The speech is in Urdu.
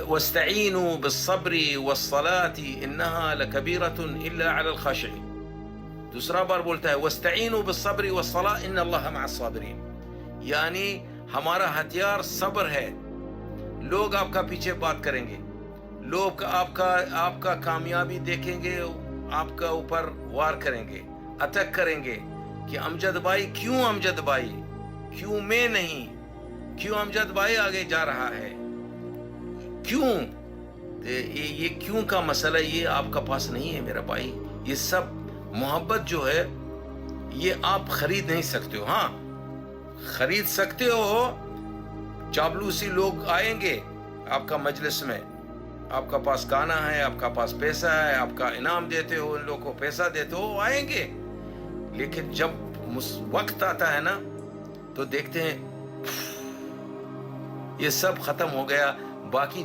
واستعینوا بالصبر والصلاة انہا لکبیرۃ الا علی الخاشعین. دوسرا بار بولتا ہے واستعینوا بالصبر والصلاة ان اللہ مع الصابرین، یعنی ہمارا ہتھیار صبر ہے. لوگ آپ کا پیچھے بات کریں گے، لوگ آپ کا کامیابی دیکھیں گے، آپ کا اوپر وار کریں گے، اٹیک کریں گے کہ امجد بھائی کیوں، امجد بھائی کیوں میں نہیں، کیوں امجد بھائی آگے جا رہا ہے، کیوں؟ یہ کیوں کا مسئلہ یہ آپ کا پاس نہیں ہے میرا بھائی. یہ سب محبت جو ہے یہ آپ خرید نہیں سکتے ہو. ہاں خرید سکتے ہو، چاپلوسی لوگ آئیں گے آپ کا مجلس میں، آپ کا پاس گانا ہے، آپ کا پاس پیسہ ہے، آپ کا انعام دیتے ہو، ان لوگوں کو پیسہ دیتے ہو، وہ آئیں گے. لیکن جب وقت آتا ہے نا تو دیکھتے ہیں یہ سب ختم ہو گیا. باقی